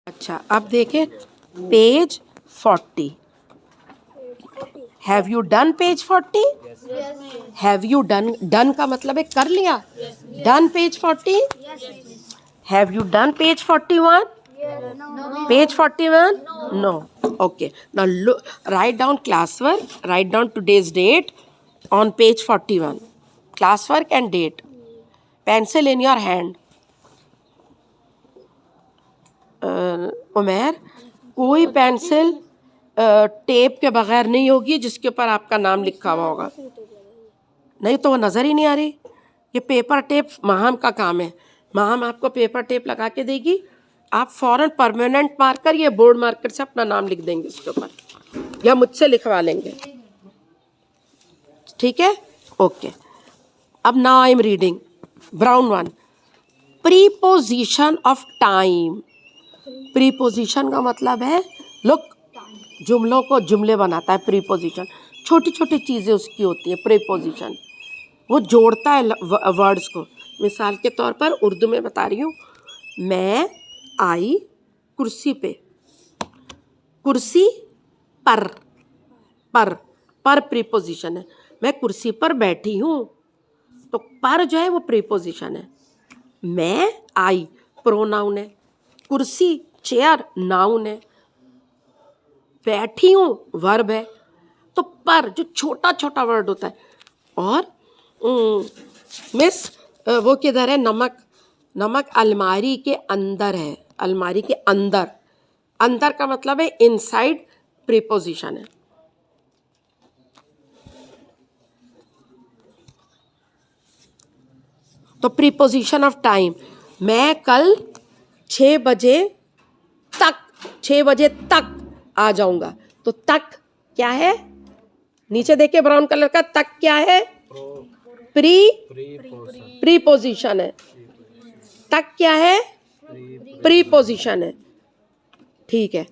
अच्छा, अब देखें page 40। Have you done page 40? Have you done? Done का मतलब है कर लिया। Done page 40? Have you done page 41? Page 41? No. Okay. Now look, write down classwork. Write down today's date on page 41. Classwork and date. Pencil in your hand. Umair, कोई pencil tape के बगैर नहीं होगी जिसके ऊपर आपका नाम लिखा हुआ होगा। नहीं तो वो नज़र ही नहीं आ रही। ये पेपर टेप माहम का काम है। माहम आपको पेपर टेप लगा के देगी, आप फ़ौरन परमानेंट मार्कर या बोर्ड मार्कर से अपना नाम लिख देंगे उसके ऊपर, या मुझसे लिखवा लेंगे। ठीक है? ओके। अब now I am reading brown one. Preposition of time. Preposition का मतलब है, लुक, जुमलों को जुमले बनाता है प्रीपोजिशन। छोटी छोटी चीज़ें उसकी होती हैं प्रीपोजिशन, वो जोड़ता है वर्ड्स को। मिसाल के तौर पर उर्दू में बता रही हूँ, मैं आई कुर्सी पे। कुर्सी पर, पर प्रीपोजिशन है। मैं कुर्सी पर बैठी हूँ, तो पर जो है वो प्रीपोजिशन है। मैं आई प्रोनाउन है, कुर्सी चेयर नाउन है, बैठी हूँ वर्ब है। तो पर जो छोटा छोटा वर्ड होता है। और मिस वो किधर है? नमक। नमक अलमारी के अंदर है। अलमारी के अंदर। अंदर का मतलब है इनसाइड, प्रीपोजिशन है। तो प्रीपोजिशन ऑफ टाइम, मैं कल 6 बजे तक आ जाऊंगा। तो तक क्या है? नीचे देखिए ब्राउन कलर का, तक क्या है? प्रीपोजिशन है। तक क्या है? प्रीपोजिशन है। ठीक है।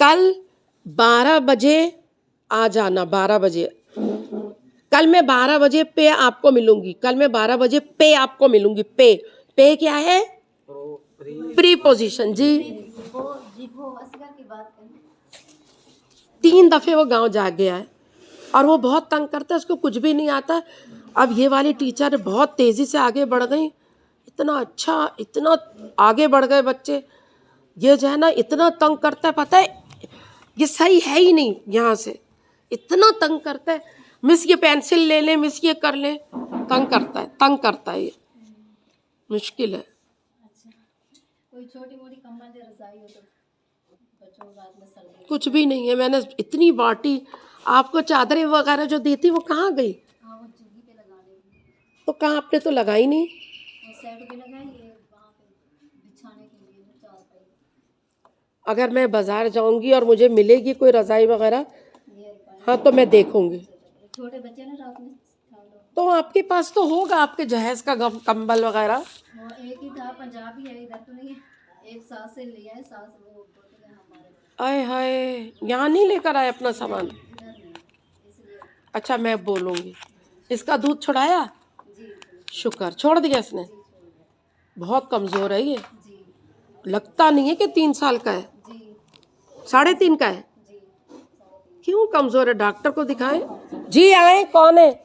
कल 12 बजे आ जाना। 12 बजे, कल मैं 12 बजे पे आपको मिलूंगी। कल मैं 12 बजे पे आपको मिलूंगी। पे क्या है? प्रीपोजिशन। जी 3 दफे वो गांव जा गया है और वो बहुत तंग करता है, उसको कुछ भी नहीं आता। अब ये वाली टीचर बहुत तेजी से आगे बढ़ गई। इतना अच्छा, इतना आगे बढ़ गए बच्चे। ये जो है ना, इतना तंग करता है, पता है ये सही है ही नहीं। यहाँ से इतना तंग करता है, मिस ये पेंसिल ले लें, मिस ये कर लें। तंग करता है ये। मुश्किल है। कोई छोटी मोटी कंबल या रज़ाई हो तो बच्चों को रात में सर्दी। कुछ भी नहीं है। मैंने इतनी बांटी, आपको चादरें वगैरह जो दी थी वो कहाँ गई? हाँ, वो चुगी पे लगा देंगे। तो कहाँ, आपने तो लगाई नहीं। वो सेट पे लगाएंगे वहाँ पे बिछाने के लिए चार पे। अगर मैं बाजार जाऊंगी और मुझे मिलेगी कोई रज़ाई वगैरह, हाँ तो मैं देखूंगी। छोटे बच्चे ना रात में तो आपके पास तो होगा, आपके जहेज का कंबल वगैरह। वो एक ही था, पंजाबी है, इधर तो नहीं है। एक सास से लिया है, सास वो बोलते हैं हमारे। आय हाय, यहाँ नहीं लेकर आए अपना सामान। इधर नहीं, इसलिए। अच्छा, मैं बोलूँगी। इसका दूध छुड़ाया? जी शुक्र, छोड़ दिया इसने। बहुत कमज़ोर है ये। जी लगता नहीं है कि 3 साल का है। जी 3.5 का है। जी। क्यों कमज़ोर है? डॉक्टर को दिखाएं। जी आए, कौन है?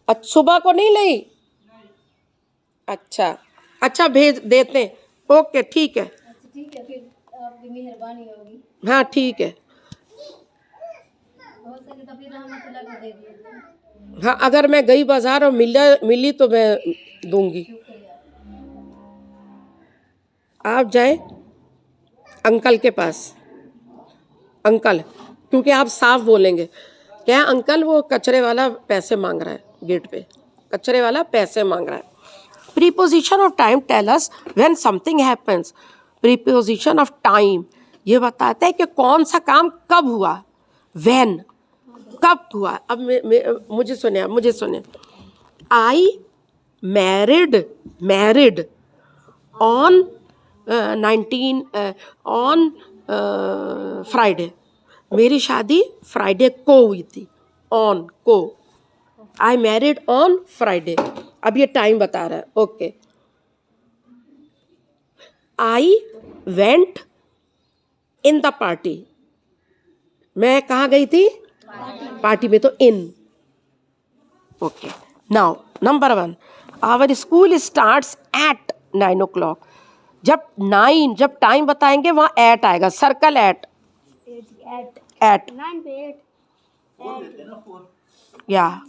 अच्छा, सुबह को नहीं ली? अच्छा भेज देते हैं। ओके, ठीक है। अच्छा ठीक है, फिर आपकी मेहरबानी होगी। हाँ ठीक है। हो सके तो फिर रहमतुल्लाह को दे दीजिए। हाँ, अगर मैं गई बाजार और मिली तो मैं दूंगी। शुक्रिया। आप जाएं अंकल के पास। अंकल, क्योंकि आप साफ बोलेंगे, क्या अंकल वो कचरे वाला पैसे मांग रहा है, गेट पे कचरे वाला पैसे मांग रहा है। Preposition of time tell us when something happens. Preposition of time ये बताता है कि कौन सा काम कब हुआ। व्हेन, कब हुआ। अब मुझे सुने। I married on 19 on Friday. मेरी शादी फ्राइडे को हुई थी। ऑन को, आई मैरिड ऑन फ्राइडे। अब ये टाइम बता रहा है। Okay, I went in the party, मैं कहाँ गई थी? पार्टी में, तो in. Okay, now number 1, our school starts at 9 o'clock। जब टाइम बताएंगे वहां एट आएगा, सर्कल एट। एट 9 पे 8 या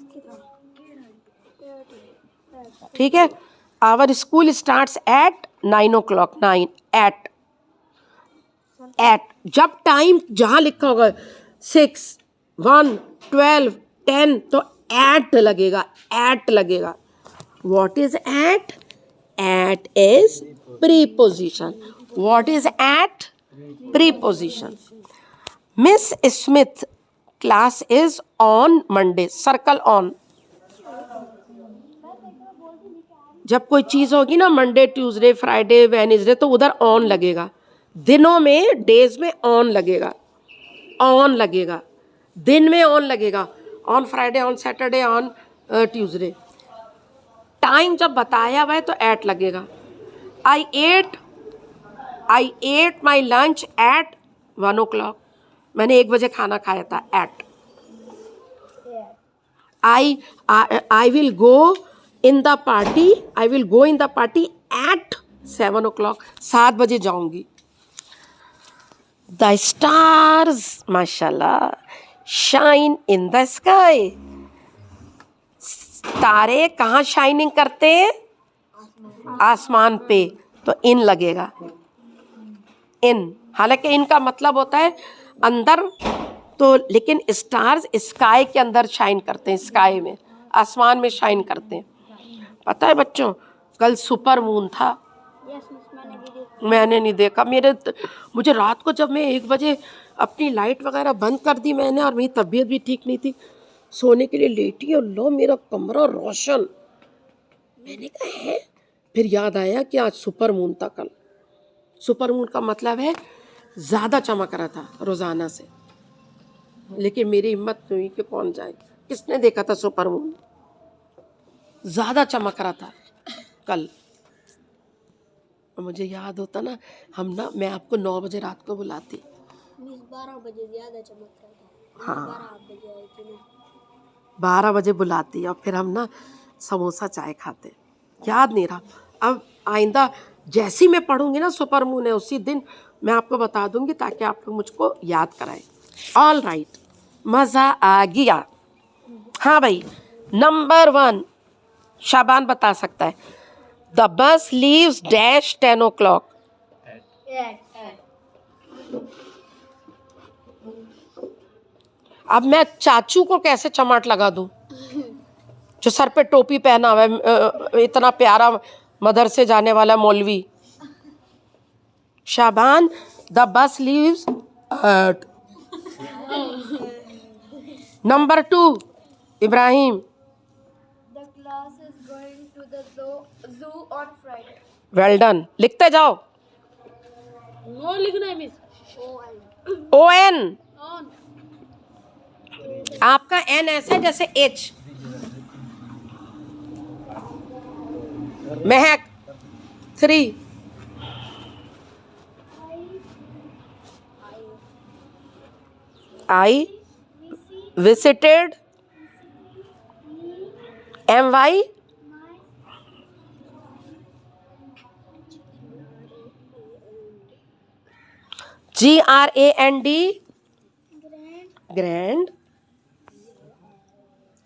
ठीक है। Our school starts at 9 o'clock, 9 at. जब टाइम जहां लिखा होगा 6, 1, 12, 10 तो एट लगेगा, एट लगेगा। What is at? At is preposition. What is at? Preposition. Miss Smith class is on Monday, circle on. जब कोई चीज होगी ना, मंडे, ट्यूसडे, फ्राइडे, वेडनेसडे, तो उधर ऑन लगेगा। दिनों में, डेज में ऑन लगेगा, ऑन लगेगा। दिन में ऑन लगेगा, on Friday, on Saturday, on Tuesday. Time जब बताया हुआ है तो एट लगेगा। I ate my lunch at 1 o'clock, मैंने 1 बजे खाना खाया था, at. I will go in the party, I will go in the party at 7 o'clock, 7 बजे जाऊंगी। द स्टार्स, माशाल्लाह, शाइन इन द स्काई। तारे कहाँ शाइनिंग करते हैं? आसमान पे, तो इन लगेगा, इन। हालांकि इनका मतलब होता है अंदर, तो लेकिन स्टार्स स्काई के अंदर शाइन करते हैं, स्काई में, आसमान में शाइन करते हैं। पता है बच्चों, कल सुपर मून था। मैंने नहीं देखा, मुझे रात को जब मैं 1 बजे अपनी लाइट वगैरह बंद कर दी मैंने, और मेरी तबीयत भी ठीक नहीं थी, सोने के लिए लेटी, और लो मेरा कमरा रोशन। मैंने कहा है, फिर याद आया कि आज सुपर मून था कल। सुपर मून का मतलब है ज़्यादा चमक रहा था रोज़ाना से, लेकिन मेरी हिम्मत नहीं हुई कि कौन जाए। किसने देखा था सुपर मून? ज़्यादा चमक रहा था कल। मुझे याद होता ना, मैं आपको 9 बजे रात को बुलाती। 12 बजे ज़्यादा चमकता था। हाँ, 12 बजे आई थी मैं। 12 बजे बुलाती, और फिर हम ना समोसा चाय खाते। याद नहीं रहा। अब आइंदा जैसी मैं पढ़ूंगी ना सुपर मून है, उसी दिन मैं आपको बता दूंगी, ताकि आप लोग मुझको याद कराएं। ऑल राइट, मज़ा आ गया। हाँ भाई, नंबर 1 शाबान बता सकता है। The bus leaves dash 10 o'clock। अब मैं चाचू को कैसे चमाट लगा दूं, जो सर पे टोपी पहना हुआ है, इतना प्यारा मदरसे जाने वाला मौलवी। Shaban, the bus leaves at. Number 2 Ibrahim, The class is going to the zoo on Friday. Well done, लिखते जाओ। नो लिखना है मिस। ON, on. आपका N ऐसा है जैसे H। Mahak 3, I visited MY GRAND grand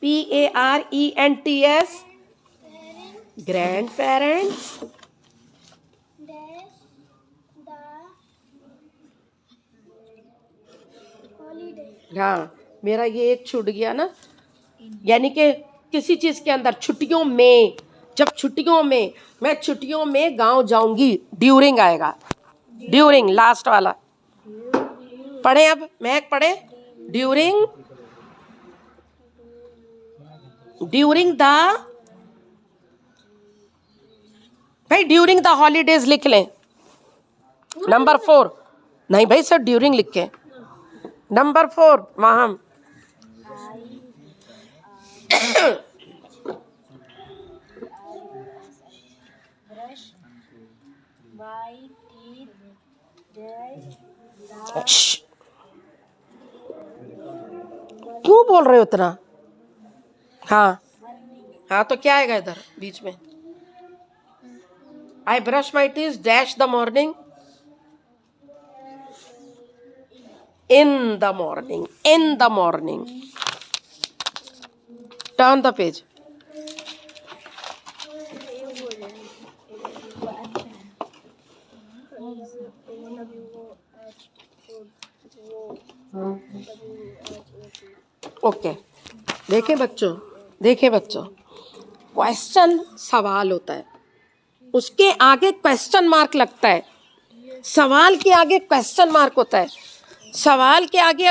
PARENTS grandparents हाँ, मेरा ये एक छूट गया ना, यानी कि किसी चीज़ के अंदर छुट्टियों में, जब छुट्टियों में, मैं छुट्टियों में गांव जाऊंगी, ड्यूरिंग आएगा, ड्यूरिंग लास्ट वाला। पढ़े, अब महक पढ़े। ड्यूरिंग द, भाई ड्यूरिंग द हॉलीडेज लिख लें। नंबर 4 नहीं भाई, सर ड्यूरिंग लिखें। Number 4 Maham, brush my श्श। क्यों बोल रहे हो इतना? हाँ हाँ, तो क्या आएगा इधर बीच में? I brush my teeth dash the morning, in the morning, in the morning. Turn the page. Okay, देखें बच्चों, देखें बच्चों, क्वेश्चन सवाल होता है, उसके आगे क्वेश्चन मार्क लगता है, सवाल के आगे क्वेश्चन मार्क होता है, सवाल के आगे